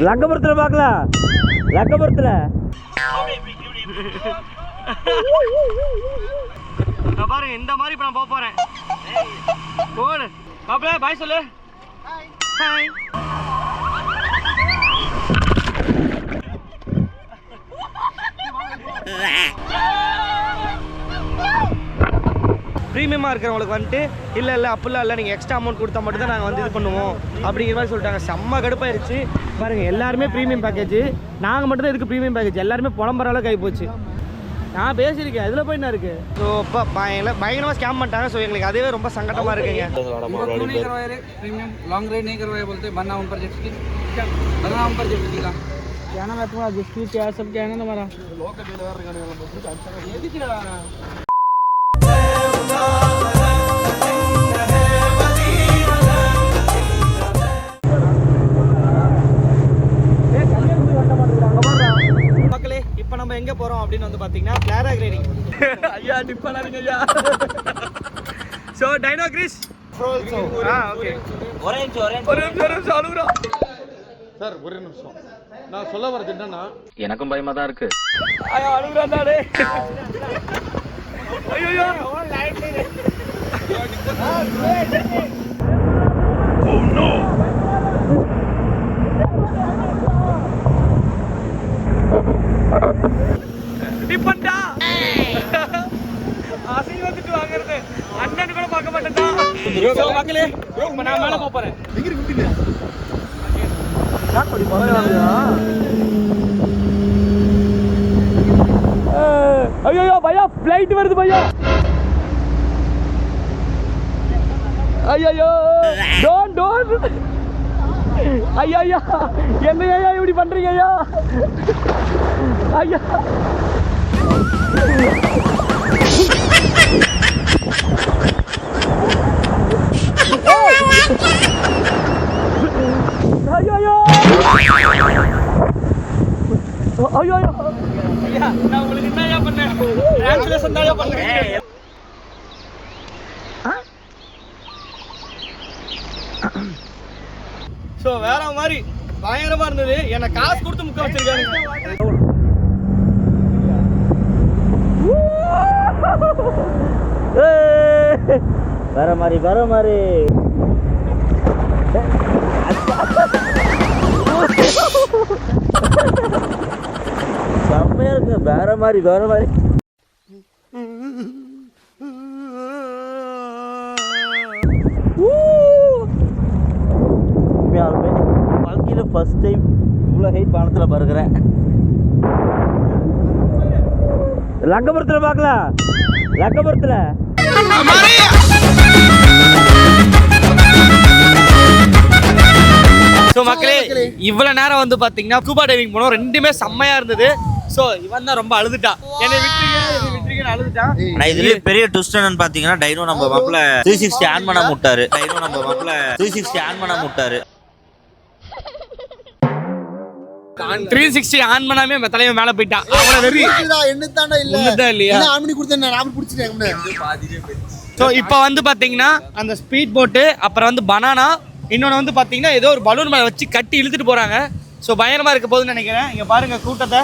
லக்கபுரத்துல பார்க்கலாம். லக்கபுரத்துல பாருங்க இந்த மாதிரி இப்ப நான் போக போறேன். போடு பாப்பல பாய் சொல்லு. ஹாய் ப்ரீமியமாக இருக்கிறவங்களுக்கு வந்துட்டு இல்லை அப்படிலாம் இல்லை, நீங்கள் எக்ஸ்ட்ரா அமௌண்ட் கொடுத்தா மட்டும் தான் நாங்கள் வந்து இது பண்ணுவோம் அப்படிங்கிற மாதிரி சொல்லிட்டாங்க. செம்ம கடுப்பாயிருச்சு பாருங்கள். எல்லாருமே ப்ரீமியம் பேக்கேஜ், நாங்கள் மட்டும் தான் இதுக்கு ப்ரீமியம் பேக்கேஜ். எல்லாருமே புலம்புற அளவுக்கு ஆகி போச்சு. நான் பேசியிருக்கேன், இதில் போய் என்ன இருக்குது. ஸோ இப்போ பயங்கரமாக ஸ்கேம் பண்ணிட்டாங்க. ஸோ எங்களுக்கு அதுவே ரொம்ப சங்கடமாக இருக்குங்க. प्रीमियम लॉन्ग राइड नहीं करवाए बोलते बनना उन पर जेट स्की बनना उन पर जेट स्की का क्या नाम है तुम्हारा? जेट स्की क्या सब क्या है ना तुम्हारा? ये दिख रहा है மக்களே. இப்போ நம்ம எங்கே போகிறோம் அப்படின்னு வந்து பார்த்தீங்கன்னா பேராகிளைடிங். ஐயா டிப் பண்ணாதீங்க ஐயா. ஸோ டைனோ கிரிஸ் ஓகே ஒரே நிமிஷம் அழுகுறா சார். ஒரே நிமிஷம் நான் சொல்ல வரது என்னன்னா, எனக்கும் பயமா தான் இருக்கு. ஐயா அழுகுறாடே. ஐயோ ஓ நோ டிப்பண்டா ஆசை வந்துட்டு வாங்குறது அண்ணன் கூட பார்க்க மாட்டேன்டா. சோ மக்களே இப்போ நான் மேலே போறேன். டிகிரி குட்டிங்க காட் படி போறாங்க. ஐயோ பையா ஃளைட் வருது பையா. ஐயோ டோன்ட் ஐயா என்னையா இப்படி பண்றீங்க ஐயா? ஐயா ஐயோ ஐயா நான் உங்களுக்கு என்னயா பண்ணேன்? டிரான்ஸ்லேஷன் தான் பண்ணேன். ஸோ வேற மாதிரி பயங்கரமா இருந்தது. என்ன காசு கொடுத்து முக்க வச்சிருக்காங்க. வர மாதிரி செம்மையா இருக்கு. வேற மாதிரி வாழ்க்கையில ஃபர்ஸ்ட் டைம் இவ்வளோ ஹைட் பானத்தில் பறக்கிறேன். லக்கபுரத்தில் பார்க்கலாம். லக்கபுரத்தில் ஸோ மக்களே இவ்வளோ நேரம் வந்து பார்த்தீங்கன்னா ஸ்கூபா டைவிங் போனோம். ரெண்டுமே செம்மையா இருந்தது. ஸோ இவன் தான் ரொம்ப அழுதுட்டான். என்னை விட்டுருக்கேன் அழுதுட்டான். ஆனால் இதுலேயே பெரிய ட்விஸ்ட் என்னன்னு பார்த்தீங்கன்னா டைனோ நம்ம மாப்பிள்ள 360 ஆன் பண்ண முட்டாரு. 360 ஆன் பண்ணாமே நம்ம தலைவன் மேலே போயிட்டான். ஸோ இப்போ வந்து பார்த்தீங்கன்னா அந்த ஸ்பீட் போட்டு, அப்புறம் வந்து பனானா, இன்னொன்று வந்து பார்த்தீங்கன்னா ஏதோ ஒரு பலூன் மேலே வச்சு கட்டி இழுத்துட்டு போகிறாங்க. ஸோ பயங்கரமாக இருக்க போகுதுன்னு நினைக்கிறேன். இங்கே பாருங்க கூட்டத்தை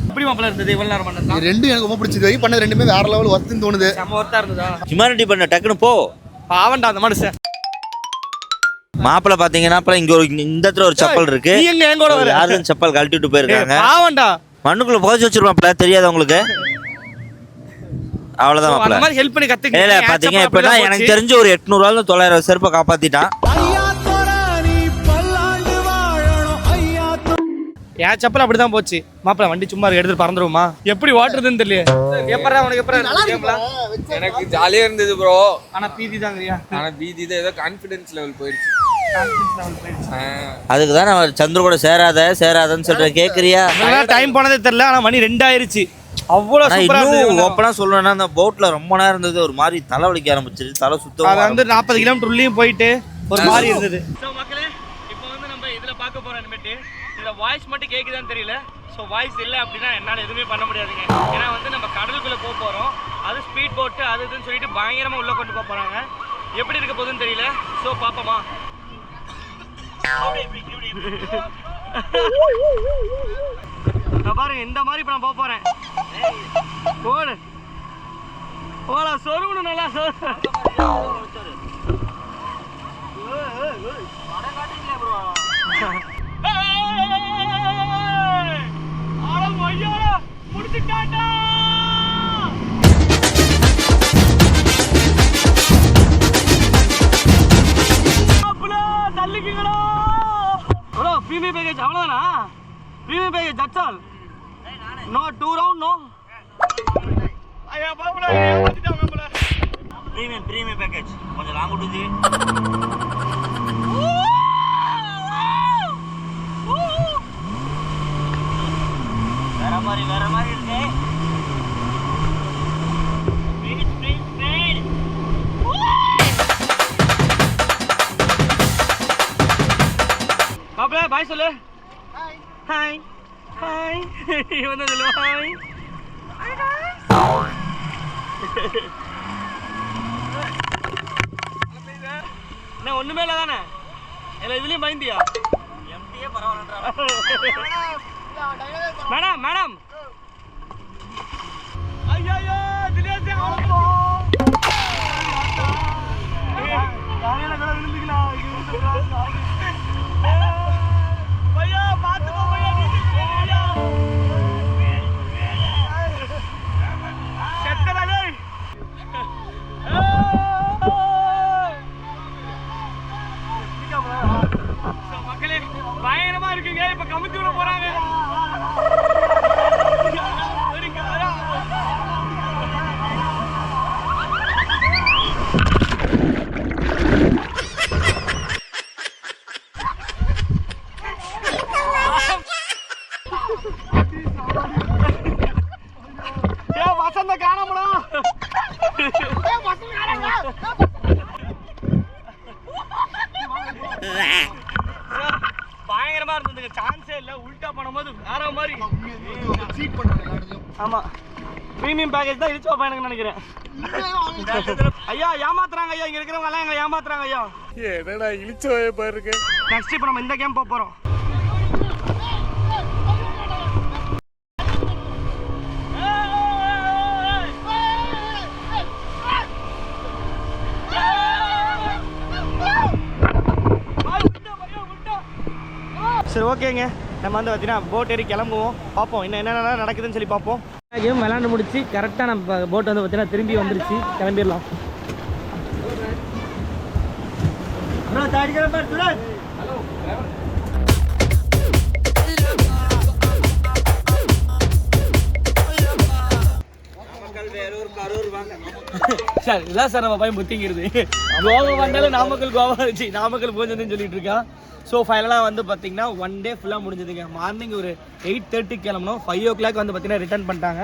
எப்படி மாப்பிள்ள இருந்தது இவ்வளோ நேரம் பண்ணது. ரெண்டும் எனக்கு ரொம்ப பிடிச்சது. பண்ணது ரெண்டுமே வேற லெவல் ஒர்த்துன்னு தோணுது. செம்ம ஒர்த்தா இருந்ததா? ஹியூமனிட்டி பண்ண டக்குன்னு போ பாவண்டா அந்த மனுஷன். மாப்பிள்ள பாத்தீங்கன்னா இங்க ஒரு இந்த இடத்துல ஒரு செப்பல் இருக்கு. நீங்க எங்க கூட வர யாரும் செப்பல் கழட்டிட்டு போயிருக்காங்க. பாவண்டா மண்ணுக்குள்ள போச்சு வச்சிருப்பாப்ல. தெரியாது உங்களுக்கு? அவ்வளவுதான் மாப்பிள்ள. அந்த மாதிரி ஹெல்ப் பண்ணி கத்துங்க. இல்ல பாத்தீங்க இப்பனா எனக்கு தெரிஞ்ச ஒரு 800 ரூபாய்ல 900 செருப்பை காப்பாத்திட்டான். என் செப்பல் அப்படிதான் போச்சு. மாப்பிள்ள வண்டி சும்மா எடுத்துட்டு பறந்துருவோமா? எப்படி ஓட்டுறதுன்னு தெரியல. எப்படா உனக்கு எப்படா? எனக்கு ஜாலியா இருந்தது ப்ரோ. ஆனா பீதி தாங்கறியா? ஆனா பீதி தான். ஏதோ கான்ஃபிடன்ஸ் லெவல் போயிடுச்சு. அதுக்கு தான் நான் சந்திர கூட சேராதன்னு சொல்றேன். கேக்குறியா? டைம் போனதே தெரியல. ஆனா மணி 2 ஆயிருச்சு. அவ்வளவு சூப்பரா இருந்தது. ஓப்பனா சொல்லணும்னா அந்த போட்ல ரொம்ப நேரம் இருந்தது. ஒரு மாதிரி தலை வலிக்க ஆரம்பிச்சிருச்சு. தலை சுத்தமா. அது வந்து 40 கிலோமீட்டர் உள்ளேயும் போயிட்டு ஒரு மாதிரி இருந்தது. சோ மக்களே இப்போ வந்து நம்ம இதுல பார்க்க போறோம். இனிமேட்டு இதுல வாய்ஸ் மட்டும் கேக்குதான்னு தெரியல. ஸோ வாய்ஸ் இல்லை அப்படின்னா என்னால் எதுவுமே பண்ண முடியாதுங்க. ஏன்னா வந்து நம்ம கடலுக்குள்ளே போக போகிறோம். அது ஸ்பீட் போட்டு அது இதுன்னு சொல்லிட்டு பயங்கரமாக உள்ளே கொண்டு போக போகிறாங்க. எப்படி இருக்க போகுதுன்னு தெரியல. ஸோ பார்ப்போமா? பாருங்க இந்த மாதிரி இப்போ நான் போக போறேன். ஓடு ஓடா சொருகணும் நல்லா முடிச்சுட்டாட்டா. தள்ளிக்கீங்களோ ப்ரோ. ப்ரீமியம் பேக்கேஜ் அவ்வளோதானா? Premium package that's all. No 2 round no. ஐயா பாபுல ஏமாத்திட்டாங்க நம்மள. ப்ரீமியம் பேக்கேஜ் கொஞ்சம் லாங் விட்டுச்சு. வேற மாதிரி இருக்கு. பாப்பா பாய் சொல்லு. ஹாய் ஹாய் இவன் தான் சொல்லுவா ஹாய். என்ன ஒண்ணுமே இல்லை தானே? இல்லை இதுலயும் பயந்தியா? எம்டியே பரவாயில்ல. மேடம் மேடம் ஐயோ திடீர்னு ஆளப்போ காலையில கூட விழுந்துக்கலாம். பையா பாத்துக்கோ பையா. செத்தடா மக்களே பயங்கரமா இருக்குங்க. இப்ப கமிச்சு விட போறாங்க. வசந்த காணமுடா. பயங்கரமா இருந்ததுங்க. சான்ஸே இல்ல. உல்டா பண்ணும்போது வேற மாதிரி. ஆமா ப்ரீமியம் பேக்கேஜ் தான் இழுச்சு எனக்கு நினைக்கிறேன். ஐயா ஏமாத்துறாங்க ஐயா. இங்க இருக்கிறவங்க எல்லாம் எங்களை ஏமாத்துறாங்க ஐயா. என்னடா இழிச்ச பாருங்க. நெக்ஸ்ட் இப்போ நம்ம இந்த கேம் போக போறோம். சரி ஓகேங்க, நம்ம வந்து பார்த்தீங்கன்னா போட் ஏறி கிளம்புவோம். பார்ப்போம் இன்னும் என்னென்ன நடக்குதுன்னு சொல்லி பார்ப்போம். கேம் விளாண்டு முடிச்சு கரெக்டாக நம்ம போட் வந்து பார்த்தீங்கன்னா திரும்பி வந்துருச்சு. கிளம்பிடலாம். சார் இதான் சார் நம்ம பையன் புத்திங்கிறது. கோவா வந்தாலும் நாமக்கல் போஞ்சதுன்னு சொல்லிட்டு இருக்கான். ஸோ ஃபைனலாக வந்து பார்த்தீங்கன்னா 1 டே ஃபுல்லாக முடிஞ்சதுங்க. மார்னிங் ஒரு 8:30 கிளம்பணும். 5 o'clock வந்து பார்த்தீங்கன்னா ரிட்டர்ன் பண்ணிட்டாங்க.